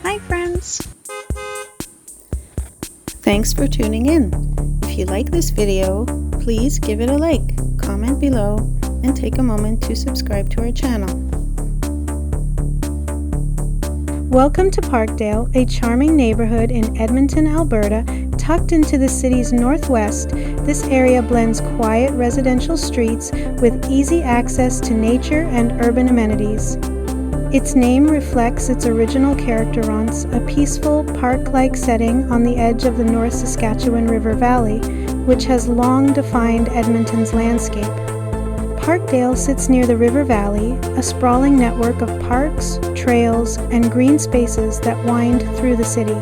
Hi friends! Thanks for tuning in. If you like this video, please give it a like, comment below, and take a moment to subscribe to our channel. Welcome to Parkdale, a charming neighborhood in Edmonton, Alberta. Tucked into the city's northwest, this area blends quiet residential streets with easy access to nature and urban amenities. Its name reflects its original characterance, a peaceful, park-like setting on the edge of the North Saskatchewan River Valley, which has long defined Edmonton's landscape. Parkdale sits near the River Valley, a sprawling network of parks, trails, and green spaces that wind through the city.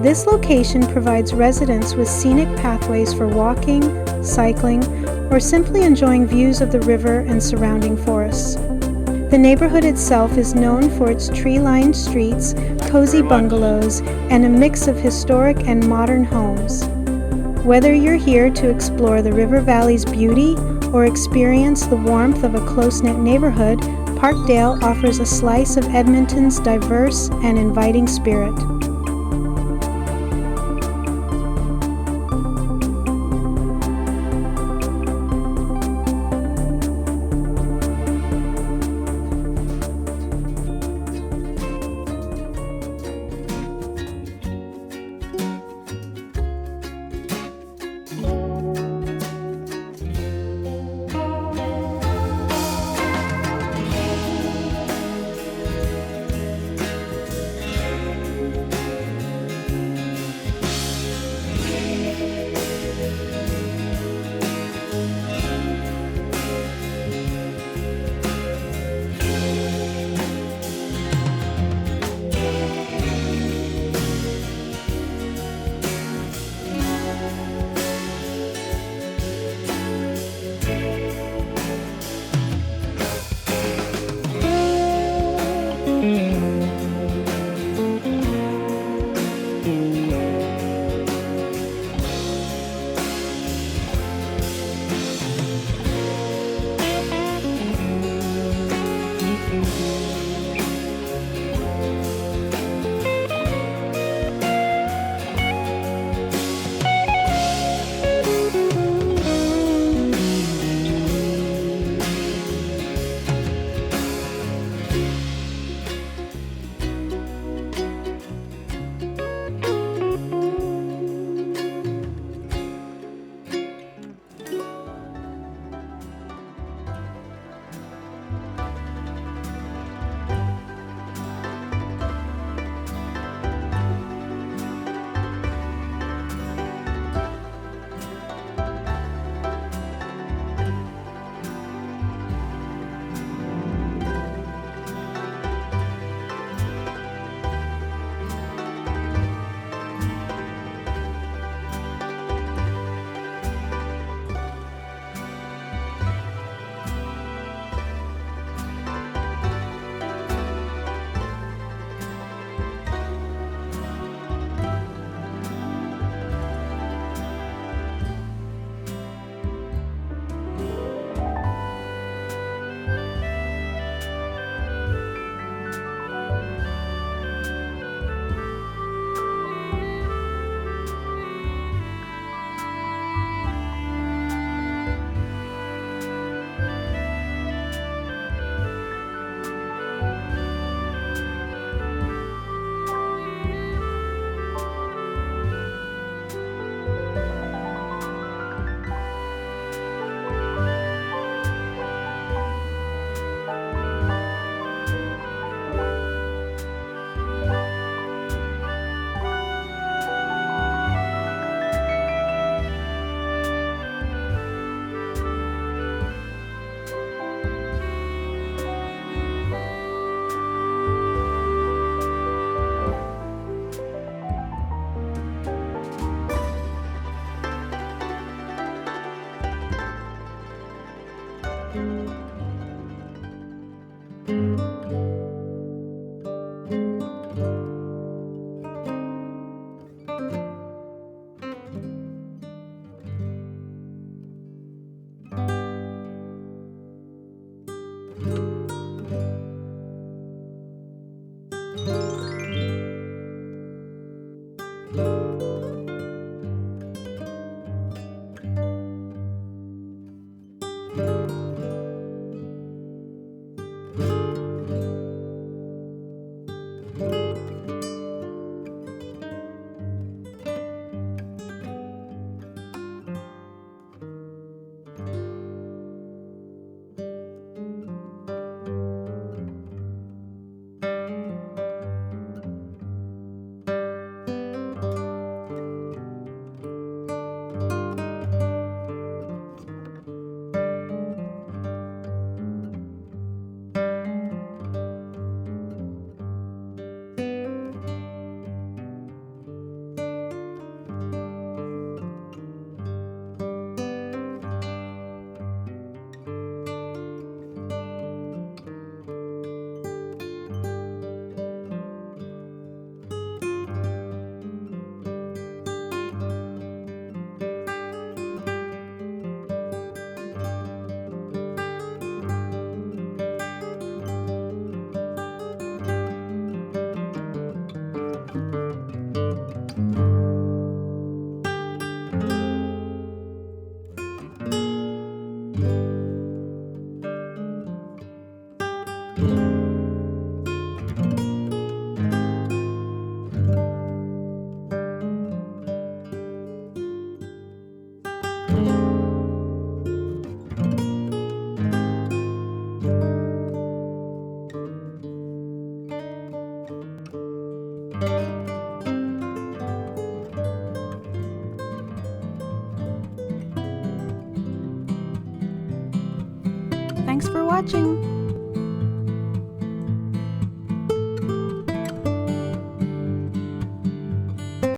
This location provides residents with scenic pathways for walking, cycling, or simply enjoying views of the river and surrounding forests. The neighborhood itself is known for its tree-lined streets, cozy bungalows, and a mix of historic and modern homes. Whether you're here to explore the River Valley's beauty or experience the warmth of a close-knit neighborhood, Parkdale offers a slice of Edmonton's diverse and inviting spirit. Thanks for watching.